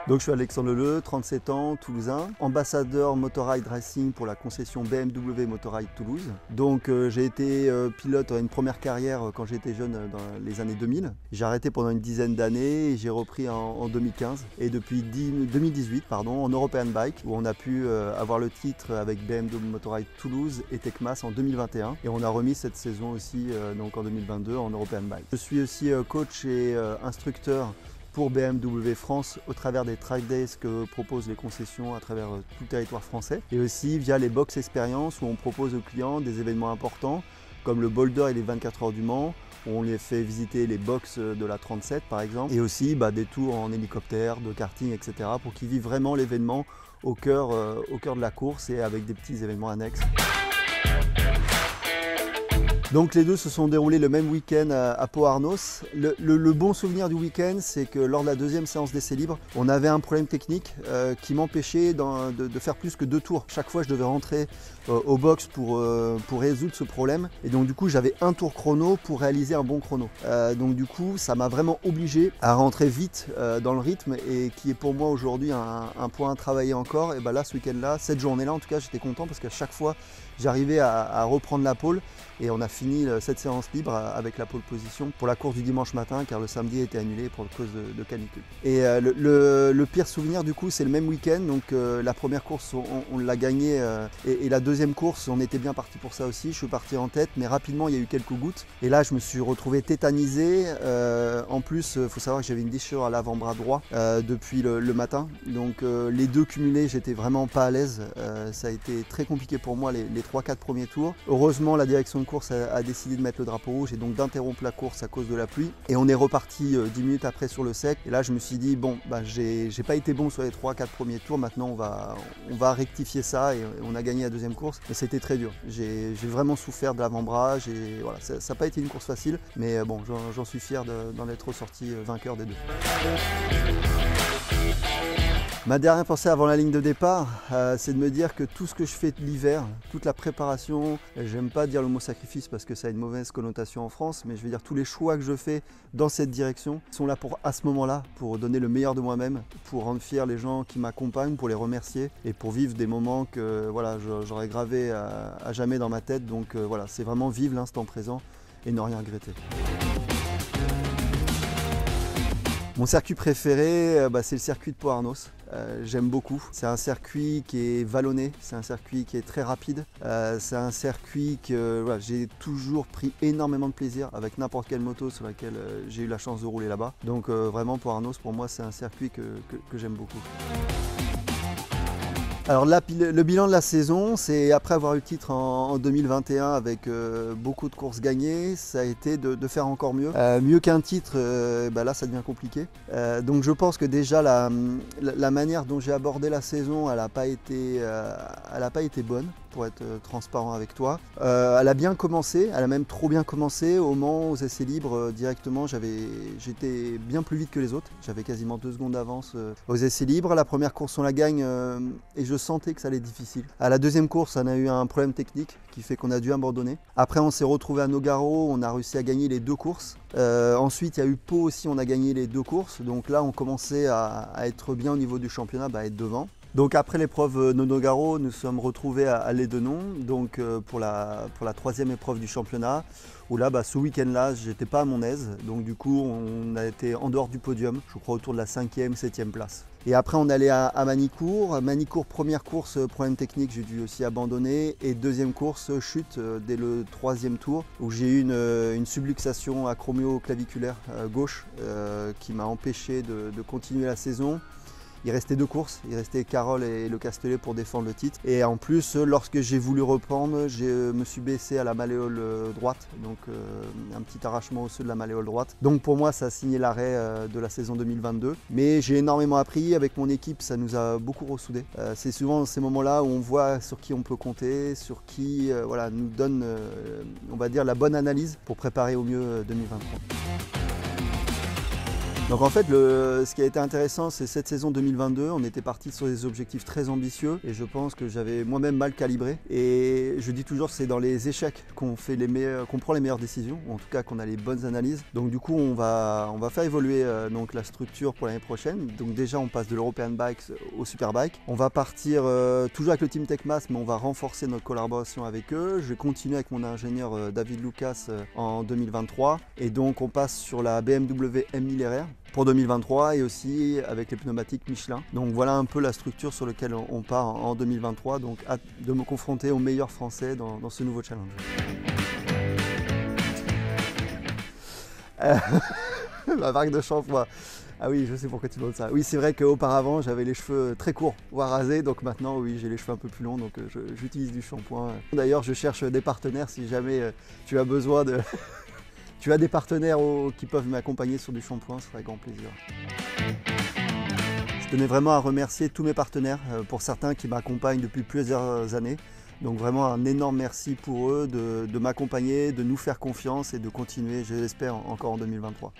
Donc je suis Alexandre Leleu, 37 ans, toulousain, ambassadeur Motorride Racing pour la concession BMW Motorride Toulouse. Donc j'ai été pilote une première carrière quand j'étais jeune dans les années 2000. J'ai arrêté pendant une dizaine d'années et j'ai repris en 2015 et depuis 2018 en European Bike où on a pu avoir le titre avec BMW Motorride Toulouse et Tecmas en 2021 et on a remis cette saison aussi donc en 2022 en European Bike. Je suis aussi coach et instructeur pour BMW France au travers des track days que proposent les concessions à travers tout le territoire français et aussi via les box expériences où on propose aux clients des événements importants comme le Boulder et les 24 heures du Mans où on les fait visiter les box de la 37 par exemple et aussi des tours en hélicoptère, de karting etc. pour qu'ils vivent vraiment l'événement au cœur de la course et avec des petits événements annexes. Donc les deux se sont déroulés le même week-end à Pau-Arnos. Le bon souvenir du week-end, c'est que lors de la deuxième séance d'essai libre, on avait un problème technique qui m'empêchait de faire plus que 2 tours. Chaque fois, je devais rentrer au box pour résoudre ce problème. Et donc du coup, j'avais un tour chrono pour réaliser un bon chrono. Donc du coup, ça m'a vraiment obligé à rentrer vite dans le rythme et qui est pour moi aujourd'hui un point à travailler encore. Et là, ce week-end-là, cette journée-là, en tout cas, j'étais content parce qu'à chaque fois, j'arrivais à reprendre la pole et on a fini cette séance libre avec la pole position pour la course du dimanche matin car le samedi a été annulé pour cause de canicule. Et le pire souvenir du coup c'est le même week-end, donc la première course on l'a gagnée et la deuxième course on était bien parti pour ça aussi, je suis parti en tête mais rapidement il y a eu quelques gouttes et là je me suis retrouvé tétanisé, en plus il faut savoir que j'avais une déchirure à l'avant-bras droit depuis le matin, donc les deux cumulés j'étais vraiment pas à l'aise, ça a été très compliqué pour moi les 3-4 premiers tours. Heureusement la direction de course a décidé de mettre le drapeau rouge et donc d'interrompre la course à cause de la pluie et on est reparti 10 minutes après sur le sec et là je me suis dit bon j'ai pas été bon sur les 3-4 premiers tours, maintenant on va rectifier ça et on a gagné la deuxième course mais c'était très dur, j'ai vraiment souffert de l'avant-bras, voilà, ça n'a pas été une course facile mais bon j'en suis fier d'en être ressorti vainqueur des deux. Ma dernière pensée avant la ligne de départ, c'est de me dire que tout ce que je fais l'hiver, toute la préparation, j'aime pas dire le mot sacrifice parce que ça a une mauvaise connotation en France, mais je veux dire tous les choix que je fais dans cette direction sont là à ce moment-là, pour donner le meilleur de moi-même, pour rendre fiers les gens qui m'accompagnent, pour les remercier et pour vivre des moments que voilà, j'aurais gravés à jamais dans ma tête. Donc voilà, c'est vraiment vivre l'instant présent et ne rien regretter. Mon circuit préféré, c'est le circuit de Pau-Arnos. J'aime beaucoup. C'est un circuit qui est vallonné, c'est un circuit qui est très rapide. C'est un circuit que j'ai toujours pris énormément de plaisir avec n'importe quelle moto sur laquelle j'ai eu la chance de rouler là-bas. Donc vraiment Pau-Arnos, pour moi, c'est un circuit que j'aime beaucoup. Alors là, le bilan de la saison, c'est après avoir eu le titre en 2021 avec beaucoup de courses gagnées, ça a été de faire encore mieux. Mieux qu'un titre, là ça devient compliqué. Donc je pense que déjà la manière dont j'ai abordé la saison, elle n'a pas été bonne, pour être transparent avec toi. Elle a bien commencé, elle a même trop bien commencé. Au Mans, aux essais libres, directement, j'étais bien plus vite que les autres. J'avais quasiment 2 secondes d'avance aux essais libres. La première course, on la gagne et je sentais que ça allait être difficile. À la deuxième course, on a eu un problème technique qui fait qu'on a dû abandonner. Après, on s'est retrouvé à Nogaro, on a réussi à gagner les 2 courses. Ensuite, il y a eu Pau aussi, on a gagné les 2 courses. Donc là, on commençait à être bien au niveau du championnat, à être devant. Donc après l'épreuve de Nogaro, nous sommes retrouvés à Lédenon, donc pour la 3e épreuve du championnat, où là, ce week-end-là, j'étais pas à mon aise, donc du coup, on a été en dehors du podium, je crois autour de la 5e, 7e place. Et après, on allait à Manicourt. Manicourt, première course, problème technique, j'ai dû aussi abandonner. Et deuxième course, chute dès le 3e tour, où j'ai eu une subluxation acromio-claviculaire gauche qui m'a empêché de continuer la saison. Il restait 2 courses, il restait Carole et Le Castellet pour défendre le titre. Et en plus, lorsque j'ai voulu reprendre, je me suis baissé à la malléole droite, donc un petit arrachement osseux de la malléole droite. Donc pour moi, ça a signé l'arrêt de la saison 2022. Mais j'ai énormément appris, avec mon équipe, ça nous a beaucoup ressoudés. C'est souvent ces moments-là où on voit sur qui on peut compter, sur qui nous donne, on va dire, la bonne analyse pour préparer au mieux 2023. Donc en fait, ce qui a été intéressant, c'est cette saison 2022, on était parti sur des objectifs très ambitieux et je pense que j'avais moi-même mal calibré. Et je dis toujours que c'est dans les échecs qu'on prend les meilleures décisions, ou en tout cas qu'on a les bonnes analyses. Donc du coup, on va faire évoluer donc la structure pour l'année prochaine. Donc déjà, on passe de l'European Bikes au Superbike. On va partir toujours avec le team Tecmas, mais on va renforcer notre collaboration avec eux. Je vais continuer avec mon ingénieur David Lucas en 2023. Et donc on passe sur la BMW M1000RR pour 2023 et aussi avec les pneumatiques Michelin. Donc voilà un peu la structure sur laquelle on part en 2023. Donc hâte de me confronter aux meilleurs Français dans ce nouveau challenge. Ma marque de shampoing. Ah oui, je sais pourquoi tu demandes ça. Oui, c'est vrai qu'auparavant, j'avais les cheveux très courts, voire rasés. Donc maintenant, oui, j'ai les cheveux un peu plus longs. Donc j'utilise du shampoing. D'ailleurs, je cherche des partenaires si jamais tu as besoin de... Tu as des partenaires qui peuvent m'accompagner sur du shampoing, ce sera avec grand plaisir. Je tenais vraiment à remercier tous mes partenaires, pour certains qui m'accompagnent depuis plusieurs années. Donc vraiment un énorme merci pour eux de m'accompagner, de nous faire confiance et de continuer, je l'espère, encore en 2023.